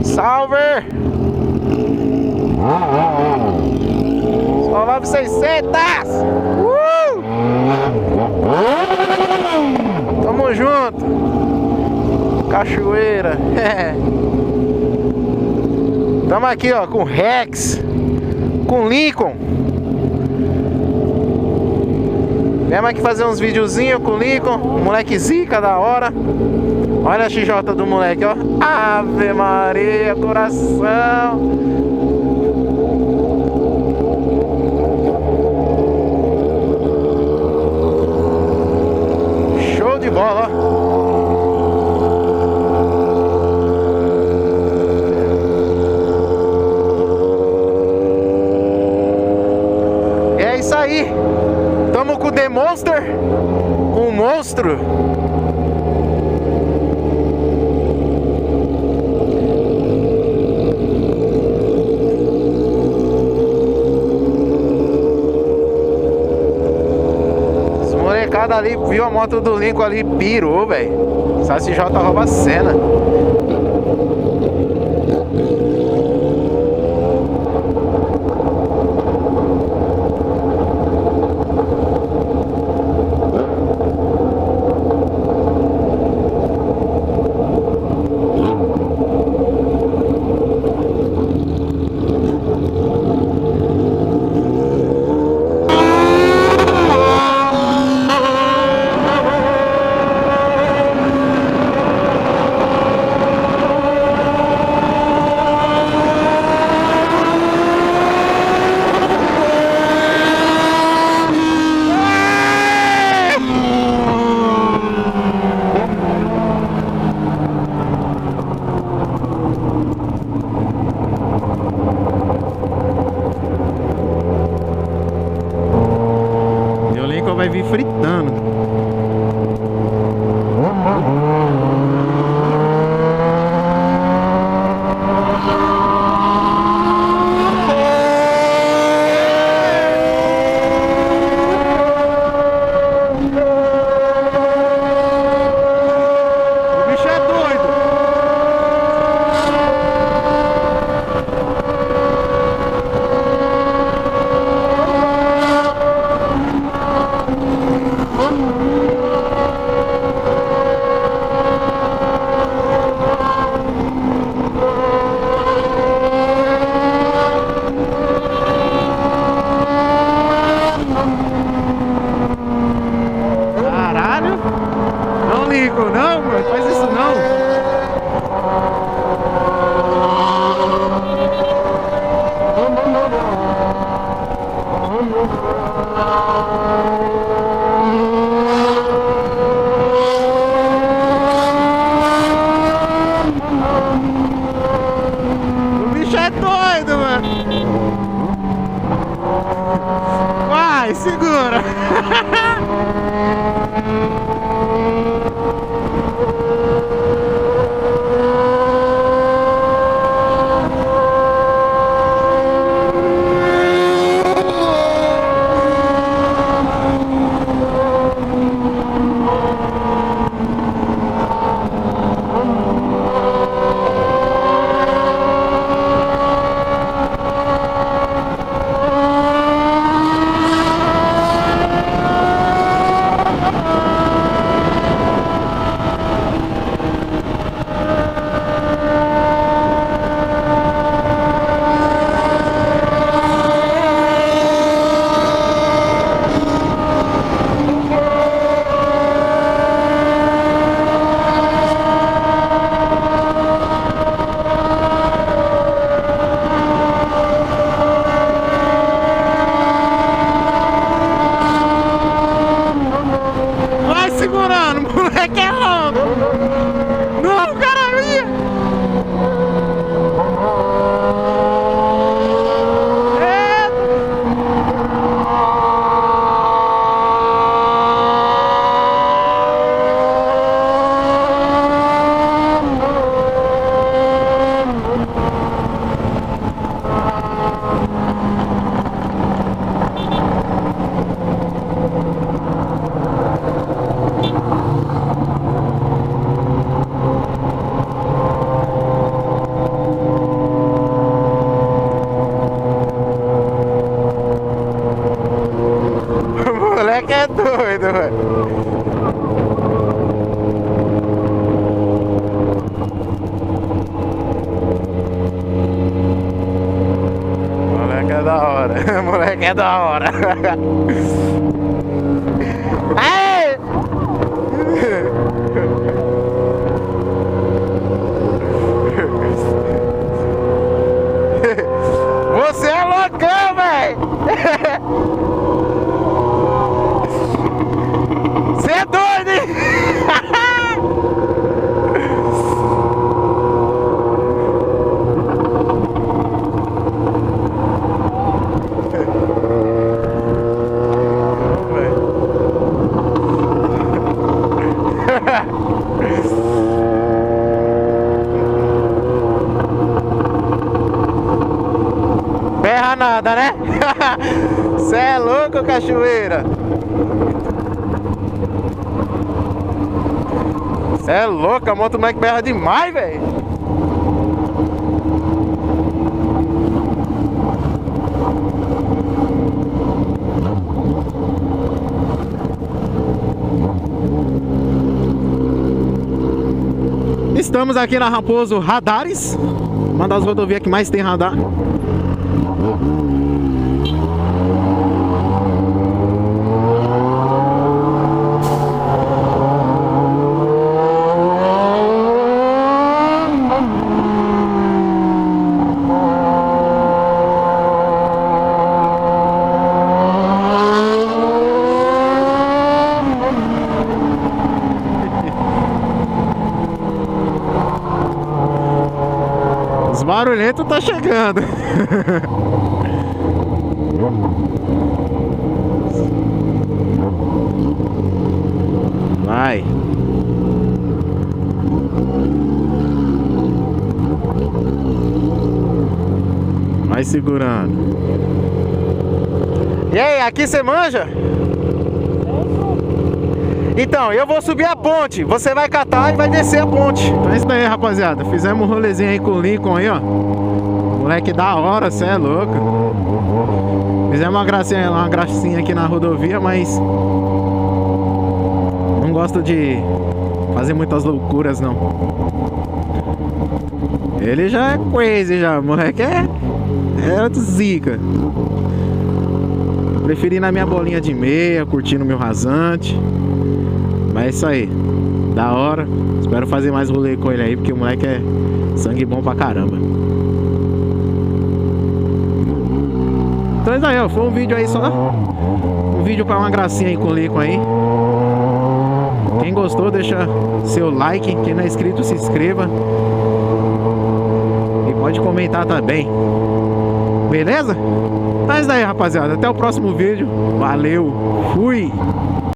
Salve! Só 9,600! Tamo junto! Cachoeira! Tamo aqui, ó, com Rex, com Lincoln. Viemos aqui fazer uns videozinhos com o Lincoln, moleque zica da hora. Olha a XJ do moleque, ó. Ave Maria, coração. Show de bola, ó. É isso aí. Tamo com o The Monster, um monstro. Os molecada ali viu a moto do Lincoln ali, pirou, velho. Essa CJ rouba a cena. Vai vir fritando. O bicho é doido. Caralho! Não ligo, não, mano, faz isso não! O bicho é doido, mano! Vai, segura! Segurando, o moleque é louco! Não, cara, ia! moleque é da hora. Ei! Você é loucão, velho! Você é doido, hein? Berra nada, né? Cê é louco, cachoeira. Cê é louco, a moto moleque berra demais, velho. Estamos aqui na Raposo Radares, uma das rodovias que mais tem radar. Os barulhentos tá chegando. Vai. Vai segurando. E aí, aqui você manja? Então, eu vou subir a ponte. Você vai catar e vai descer a ponte. Então é isso aí, rapaziada. Fizemos um rolezinho aí com o Lincoln aí, ó. Moleque da hora, cê é louco. Fizemos uma gracinha aqui na rodovia, mas não gosto de fazer muitas loucuras, não. Ele já é crazy, já. Moleque é zica. Preferi ir na minha bolinha de meia, curtindo meu rasante. Mas é isso aí, da hora. Espero fazer mais rolê com ele aí, porque o moleque é sangue bom pra caramba. Então é isso aí, ó. Foi um vídeo aí só. Um vídeo pra uma gracinha aí com o Lincoln aí. Quem gostou, deixa seu like. Quem não é inscrito, se inscreva. E pode comentar também. Beleza? Então é isso aí, rapaziada. Até o próximo vídeo. Valeu. Fui.